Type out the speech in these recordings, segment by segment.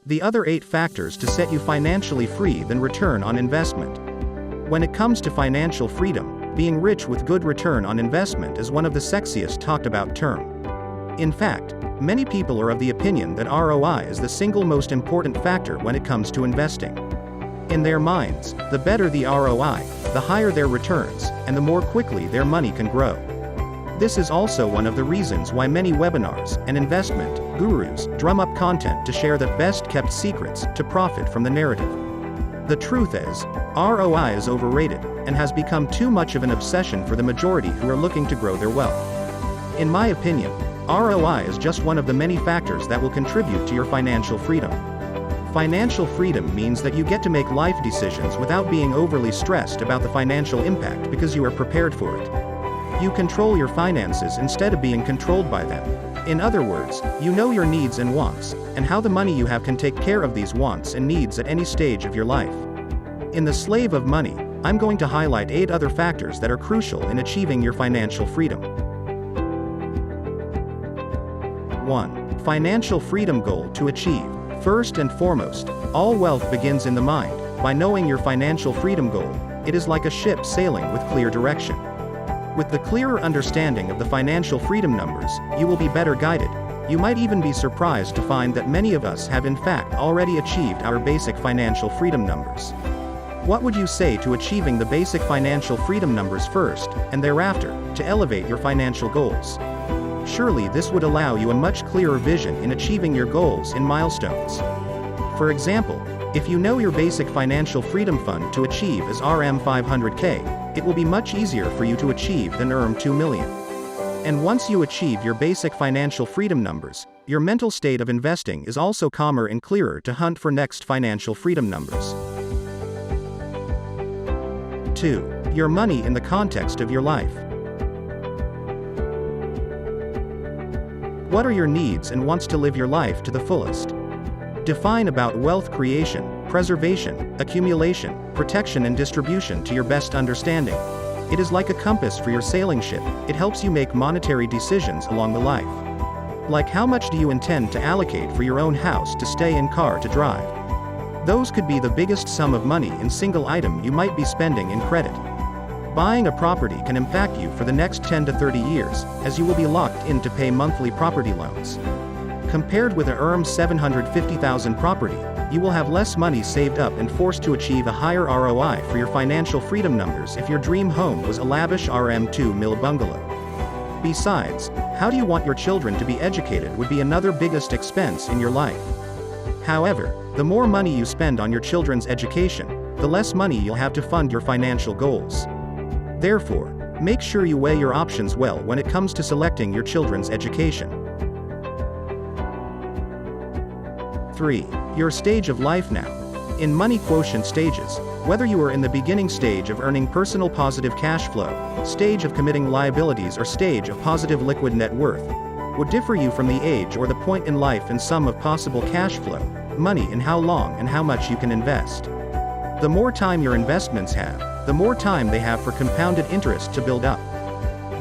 The other 8 factors to set you financially free than return on investment. When it comes to financial freedom, being rich with good return on investment is one of the sexiest talked about term. In fact, many people are of the opinion that ROI is the single most important factor when it comes to investing. In their minds, the better the ROI, the higher their returns, and the more quickly their money can grow. This is also one of the reasons why many webinars and investment gurus drum up content to share the best-kept secrets to profit from the narrative. The truth is, ROI is overrated and has become too much of an obsession for the majority who are looking to grow their wealth. In my opinion, ROI is just one of the many factors that will contribute to your financial freedom. Financial freedom means that you get to make life decisions without being overly stressed about the financial impact because you are prepared for it. You control your finances instead of being controlled by them. In other words, you know your needs and wants, and how the money you have can take care of these wants and needs at any stage of your life. In The Slave of Money, I'm going to highlight 8 other factors that are crucial in achieving your financial freedom. 1. Financial freedom goal to achieve. First and foremost, all wealth begins in the mind. By knowing your financial freedom goal, it is like a ship sailing with clear direction. With the clearer understanding of the financial freedom numbers, you will be better guided. You might even be surprised to find that many of us have in fact already achieved our basic financial freedom numbers. What would you say to achieving the basic financial freedom numbers first, and thereafter, to elevate your financial goals? Surely this would allow you a much clearer vision in achieving your goals in milestones. For example, if you know your basic financial freedom fund to achieve is Rm 500k, it will be much easier for you to achieve than Rm 2 million. And once you achieve your basic financial freedom numbers, your mental state of investing is also calmer and clearer to hunt for next financial freedom numbers. 2. Your money in the context of your life. What are your needs and wants to live your life to the fullest? Define about wealth creation, preservation, accumulation, protection and distribution to your best understanding. It is like a compass for your sailing ship. It helps you make monetary decisions along the life. Like how much do you intend to allocate for your own house to stay and car to drive? Those could be the biggest sum of money in single item you might be spending in credit. Buying a property can impact you for the next 10 to 30 years, as you will be locked in to pay monthly property loans. Compared with a Rm 750,000 property, you will have less money saved up and forced to achieve a higher ROI for your financial freedom numbers if your dream home was a lavish Rm 2 mil bungalow. Besides, how do you want your children to be educated would be another biggest expense in your life. However, the more money you spend on your children's education, the less money you'll have to fund your financial goals. Therefore, make sure you weigh your options well when it comes to selecting your children's education. 3. Your stage of life now. In money quotient stages, whether you are in the beginning stage of earning personal positive cash flow, stage of committing liabilities or stage of positive liquid net worth, would differ you from the age or the point in life and sum of possible cash flow, money and how long and how much you can invest. The more time your investments have, the more time they have for compounded interest to build up.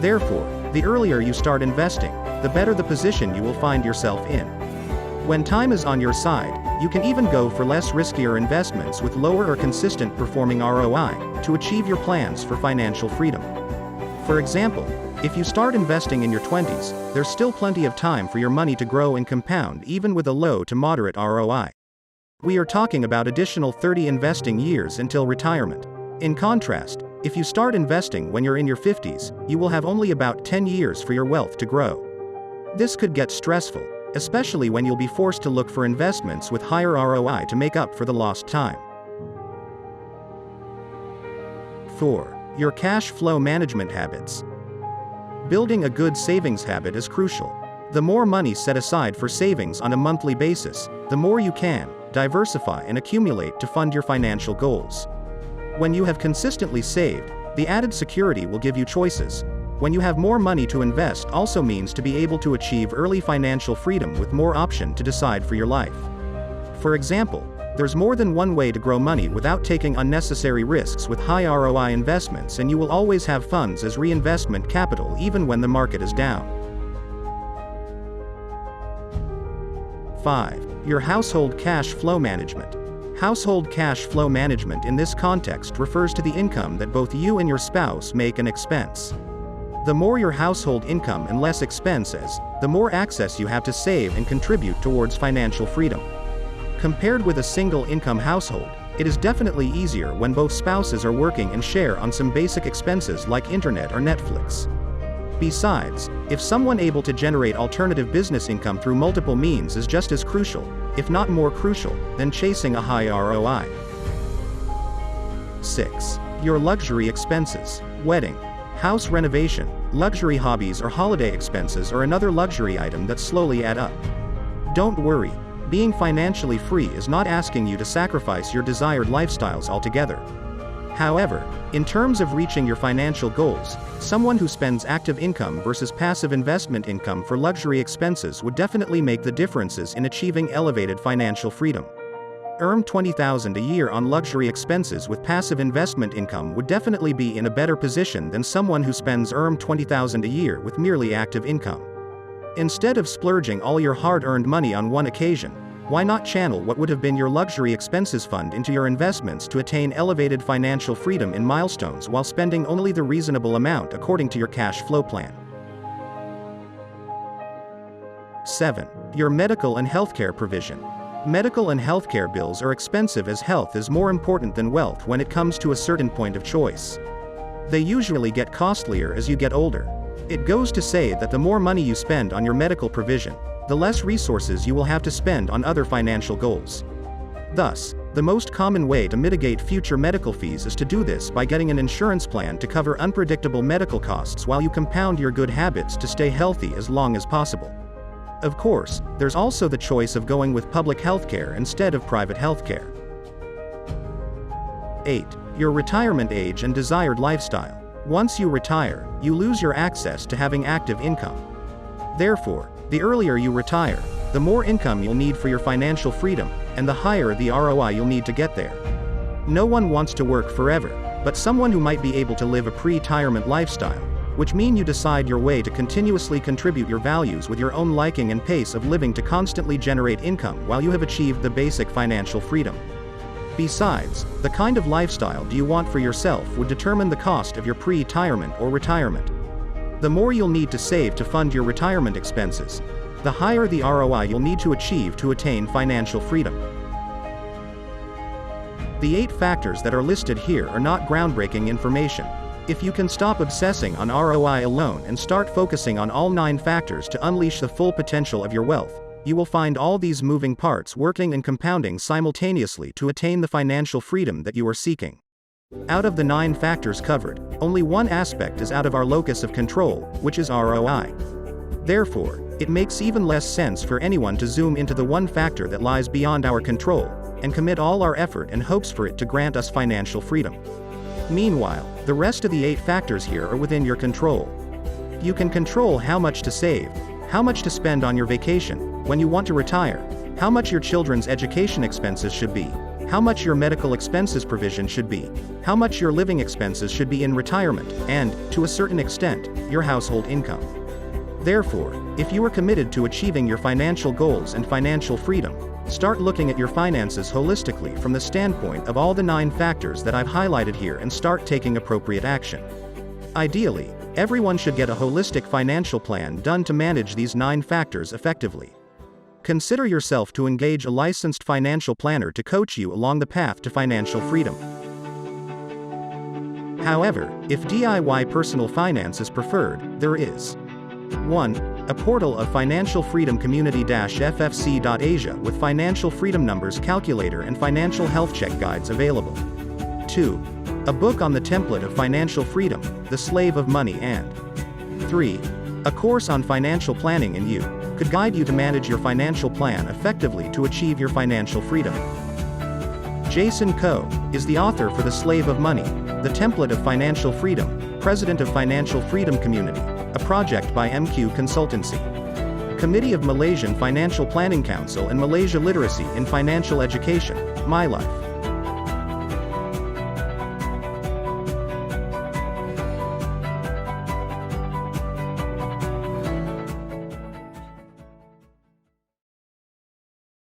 Therefore, the earlier you start investing, the better the position you will find yourself in. When time is on your side, you can even go for less riskier investments with lower or consistent performing ROI to achieve your plans for financial freedom. For example, if you start investing in your 20s, there's still plenty of time for your money to grow and compound even with a low to moderate ROI. We are talking about additional 30 investing years until retirement. In contrast, if you start investing when you're in your 50s, you will have only about 10 years for your wealth to grow. This could get stressful, especially when you'll be forced to look for investments with higher ROI to make up for the lost time. 4. Your cash flow management habits. Building a good savings habit is crucial. The more money set aside for savings on a monthly basis, the more you can diversify and accumulate to fund your financial goals. When you have consistently saved, the added security will give you choices. When you have more money to invest also means to be able to achieve early financial freedom with more option to decide for your life. For example, there's more than one way to grow money without taking unnecessary risks with high ROI investments, and you will always have funds as reinvestment capital even when the market is down. 5. Your household cash flow management. Household cash flow management in this context refers to the income that both you and your spouse make and expense. The more your household income and less expenses, the more access you have to save and contribute towards financial freedom. Compared with a single income household, it is definitely easier when both spouses are working and share on some basic expenses like internet or Netflix. Besides, if someone able to generate alternative business income through multiple means is just as crucial, if not more crucial, than chasing a high ROI. 6. Your luxury expenses. Wedding, house renovation, luxury hobbies or holiday expenses are another luxury item that slowly add up. Don't worry, being financially free is not asking you to sacrifice your desired lifestyles altogether. However, in terms of reaching your financial goals, someone who spends active income versus passive investment income for luxury expenses would definitely make the differences in achieving elevated financial freedom. Earn $20,000 a year on luxury expenses with passive investment income would definitely be in a better position than someone who spends $20,000 a year with merely active income. Instead of splurging all your hard-earned money on one occasion, why not channel what would have been your luxury expenses fund into your investments to attain elevated financial freedom in milestones while spending only the reasonable amount according to your cash flow plan? 7. Your medical and healthcare provision. Medical and healthcare bills are expensive as health is more important than wealth when it comes to a certain point of choice. They usually get costlier as you get older. It goes to say that the more money you spend on your medical provision, the less resources you will have to spend on other financial goals. Thus, the most common way to mitigate future medical fees is to do this by getting an insurance plan to cover unpredictable medical costs while you compound your good habits to stay healthy as long as possible. Of course, there's also the choice of going with public healthcare instead of private healthcare. 8. Your retirement age and desired lifestyle. Once you retire, you lose your access to having active income. Therefore, the earlier you retire, the more income you'll need for your financial freedom, and the higher the ROI you'll need to get there. No one wants to work forever, but someone who might be able to live a pre-retirement lifestyle, which mean you decide your way to continuously contribute your values with your own liking and pace of living to constantly generate income while you have achieved the basic financial freedom. Besides, the kind of lifestyle do you want for yourself would determine the cost of your pre-retirement or retirement. The more you'll need to save to fund your retirement expenses, the higher the ROI you'll need to achieve to attain financial freedom. The 8 factors that are listed here are not groundbreaking information. If you can stop obsessing on ROI alone and start focusing on all 9 factors to unleash the full potential of your wealth, you will find all these moving parts working and compounding simultaneously to attain the financial freedom that you are seeking. Out of the 9 factors covered, only one aspect is out of our locus of control, which is ROI. Therefore, it makes even less sense for anyone to zoom into the one factor that lies beyond our control, and commit all our effort and hopes for it to grant us financial freedom. Meanwhile, the rest of the 8 factors here are within your control. You can control how much to save, how much to spend on your vacation, when you want to retire, how much your children's education expenses should be, how much your medical expenses provision should be, how much your living expenses should be in retirement, and, to a certain extent, your household income. Therefore, if you are committed to achieving your financial goals and financial freedom, start looking at your finances holistically from the standpoint of all the 9 factors that I've highlighted here and start taking appropriate action. Ideally, everyone should get a holistic financial plan done to manage these 9 factors effectively. Consider yourself to engage a licensed financial planner to coach you along the path to financial freedom. However, if DIY personal finance is preferred, there is 1. A portal of Financial Freedom Community-FFC.Asia with financial freedom numbers calculator and financial health check guides available. 2. A book on the template of financial freedom, The Slave of Money, and 3. A course on financial planning in you could guide you to manage your financial plan effectively to achieve your financial freedom. Jason Koh is the author for The Slave of Money, The Template of Financial Freedom, President of Financial Freedom Community, a project by MQ Consultancy. Committee of Malaysian Financial Planning Council and Malaysia Literacy in Financial Education, My Life.